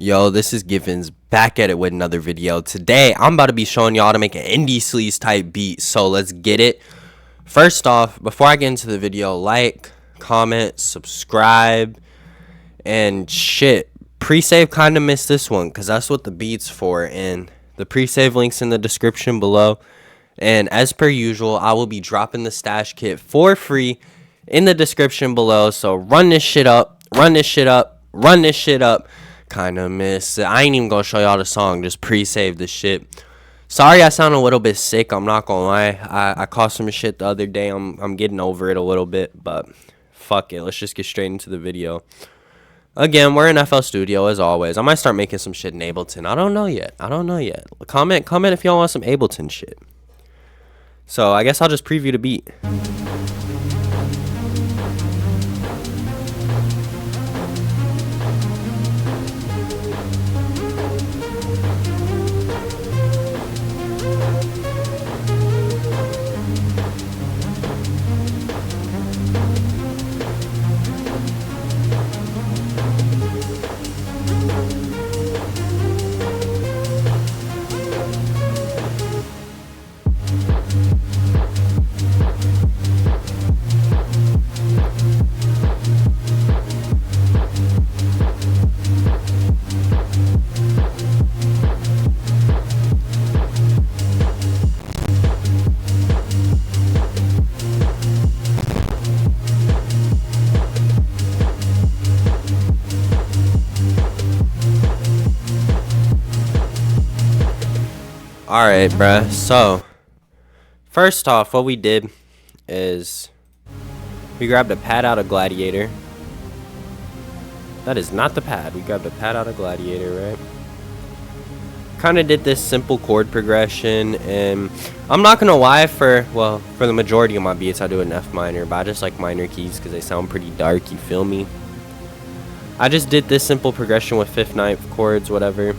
Yo, this is Givens back at it with another video. Today, I'm about to be showing y'all how to make an indie sleaze type beat. So let's get it. First off, before I get into the video, like, comment, subscribe, and shit. Pre-save kind of missed this one because that's what the beat's for. And the pre-save link's in the description below. And as per usual, I will be dropping the stash kit for free in the description below. So run this shit up, run this shit up, run this shit up. Kinda miss it. I ain't even gonna show y'all the song, just pre-save this shit. Sorry I sound a little bit sick, I'm not gonna lie. I caught some shit the other day. I'm getting over it a little bit, but fuck it, let's just get straight into the video. Again, we're in FL Studio as always. I might start making some shit in Ableton. I don't know yet. Comment if y'all want some Ableton shit. So I guess I'll just preview the beat. Alright, bruh. So, first off, what we did is we grabbed a pad out of Gladiator. That is not the pad. We grabbed a pad out of Gladiator, right? Kind of did this simple chord progression, and I'm not gonna lie, for the majority of my beats I do an F minor, but I just like minor keys because they sound pretty dark, you feel me? I just did this simple progression with 5th, 9th chords, whatever.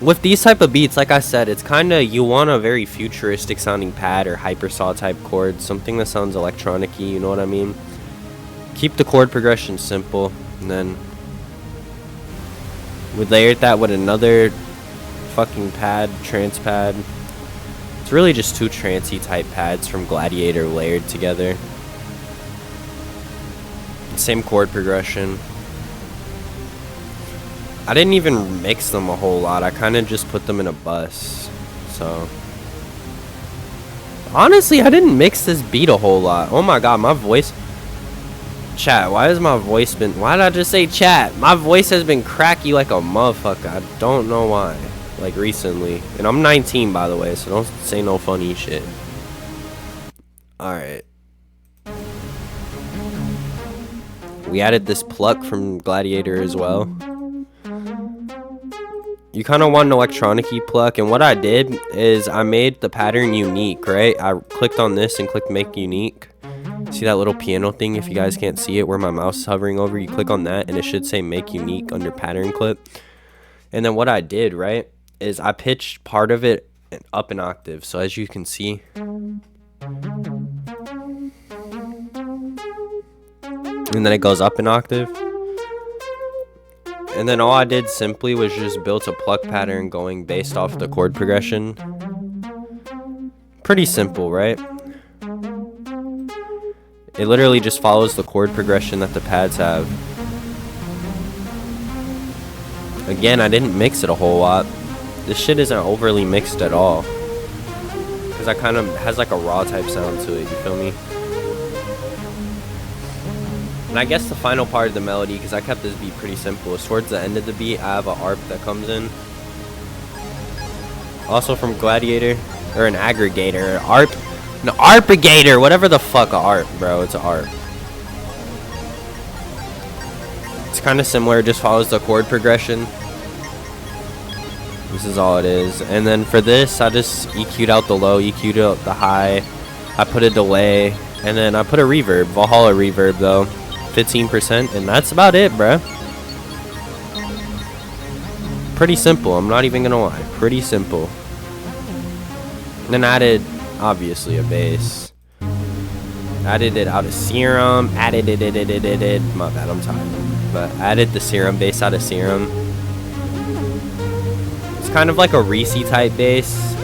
With these type of beats, like I said, it's kind of, you want a very futuristic sounding pad or hypersaw type chords, something that sounds electronic-y, you know what I mean? Keep the chord progression simple, and then we layered that with another fucking pad, trance pad. It's really just two trancey type pads from Gladiator layered together. Same chord progression. I didn't even mix them a whole lot. I kind of just put them in a bus. So, honestly, I didn't mix this beat a whole lot. Oh my god, my voice. Chat, why has my voice been. Why did I just say chat? My voice has been cracky like a motherfucker. I don't know why. Like recently. And I'm 19, by the way, so don't say no funny shit. Alright. We added this pluck from Gladiator as well. You kind of want an electronic-y pluck, and what I did is I made the pattern unique, right? I clicked on this and clicked make unique. See that little piano thing? If you guys can't see it, where my mouse is hovering over, you click on that and it should say make unique under pattern clip. And then what I did, right, is I pitched part of it up an octave. So as you can see, and then it goes up an octave. And then all I did simply was just built a pluck pattern going based off the chord progression. Pretty simple, right? It literally just follows the chord progression that the pads have. Again, I didn't mix it a whole lot. This shit isn't overly mixed at all, because I kind of has like a raw type sound to it, you feel me? And I guess the final part of the melody, because I kept this beat pretty simple, is towards the end of the beat, I have an ARP that comes in. Also from Gladiator, or an aggregator, an ARPigator, whatever the fuck a ARP, bro, it's an ARP. It's kind of similar, it just follows the chord progression. This is all it is. And then for this, I just EQ'd out the low, EQ'd out the high, I put a delay, and then I put a reverb, Valhalla reverb though. 15%, and that's about it, bruh. Pretty simple, I'm not even gonna lie. Pretty simple. And then added, obviously, a bass. Added it out of Serum. Added it. My bad, I'm tired. but I added the Serum bass out of Serum. It's kind of like a Reese type bass.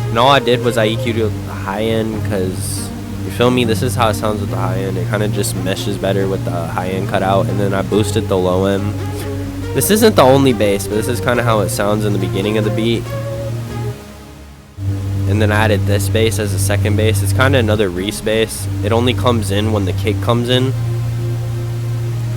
And all I did was I EQ'd the high end because, you feel me, this is how it sounds with the high end. It kind of just meshes better with the high end cut out. And then I boosted the low end. This isn't the only bass, but this is kind of how it sounds in the beginning of the beat. And then I added this bass as a second bass. It's kind of another Reese bass. It only comes in when the kick comes in.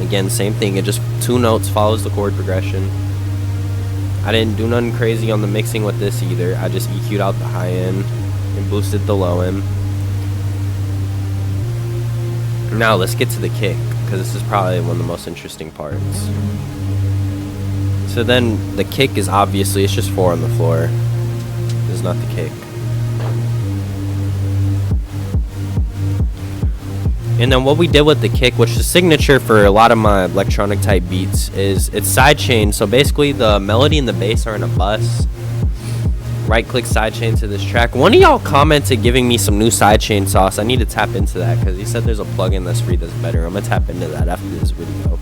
Again, same thing. It just 2 notes, follows the chord progression. I didn't do nothing crazy on the mixing with this either. I just EQ'd out the high end and boosted the low end. Now let's get to the kick, because this is probably one of the most interesting parts. So then the kick is obviously, it's just 4 on the floor. It's not the kick. And then what we did with the kick, which is signature for a lot of my electronic type beats, is it's sidechain. So basically the melody and the bass are in a bus. Right click sidechain to this track. One of y'all commented giving me some new sidechain sauce. I need to tap into that because he said there's a plugin that's free that's better. I'm gonna tap into that after this video.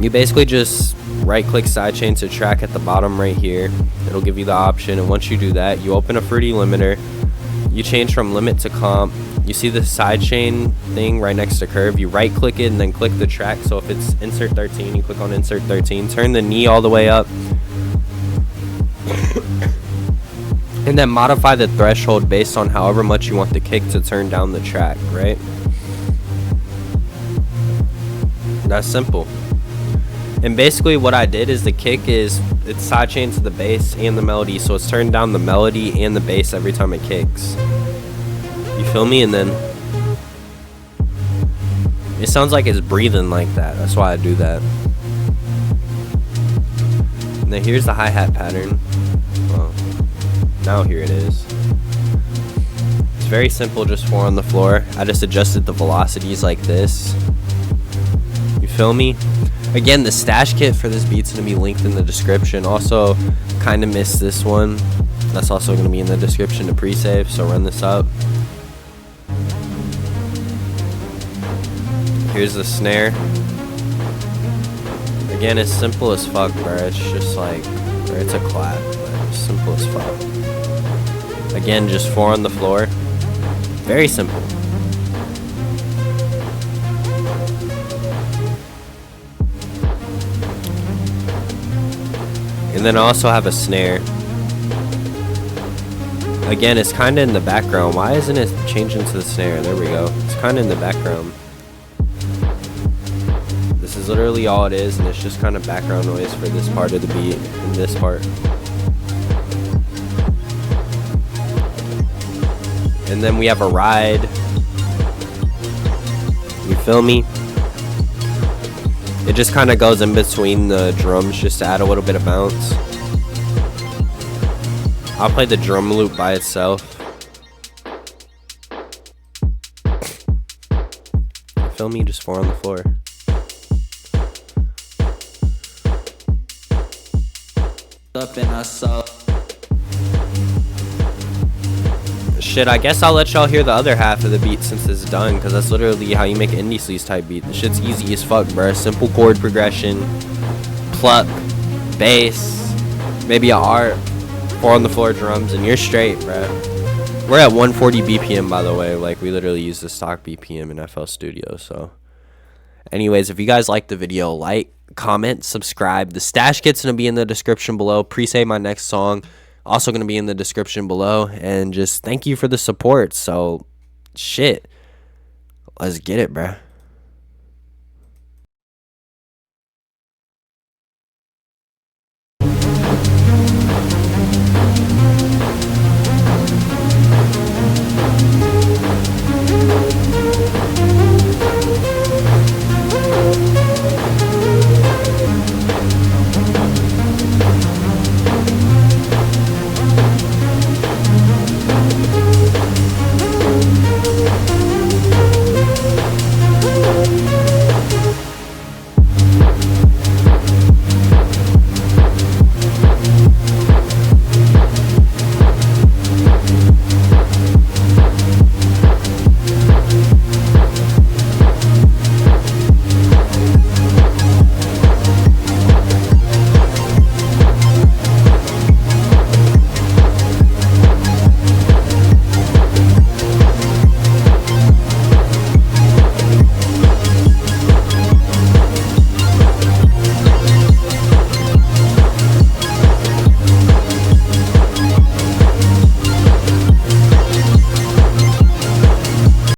You basically just right click sidechain to track at the bottom right here. It'll give you the option, and once you do that, you open a fruity limiter. You change from limit to comp. You see the sidechain thing right next to curve. You right click it and then click the track. So if it's insert 13, you click on insert 13. Turn the knee all the way up. And then modify the threshold based on however much you want the kick to turn down the track, right? That's simple. And basically what I did is the kick is, it's sidechain to the bass and the melody, so it's turned down the melody and the bass every time it kicks. You feel me? And then it sounds like it's breathing like that. That's why I do that. And then here's the hi-hat pattern. Well, now here it is. It's very simple, just 4 on the floor. I just adjusted the velocities like this. You feel me? Again, the stash kit for this beat's going to be linked in the description. Also, kind of missed this one. That's also going to be in the description to pre-save, so run this up. Here's the snare. Again, it's simple as fuck, bro. It's just like, or it's a clap, but it's simple as fuck. Again, just 4 on the floor. Very simple. And then I also have a snare. Again, it's kind of in the background. Why isn't it changing to the snare? There we go. It's kind of in the background. This is literally all it is, and it's just kind of background noise for this part of the beat and this part. And then we have a ride. You feel me? It just kind of goes in between the drums just to add a little bit of bounce. I'll play the drum loop by itself. You feel me? Just 4 on the floor. Up in us up. Shit, I guess I'll let y'all hear the other half of the beat since it's done, because that's literally how you make an indie sleaze type beat. This shit's easy as fuck, bruh. Simple chord progression, pluck, bass, maybe a art, 4 on the floor drums, and you're straight, bruh. We're at 140 BPM, by the way. Like, we literally use the stock BPM in FL Studio, so. Anyways, if you guys liked the video, like, comment, subscribe. The stash kit's gonna be in the description below. Pre-save my next song. Also going to be in the description below. And just thank you for the support. So, shit. Let's get it, bruh.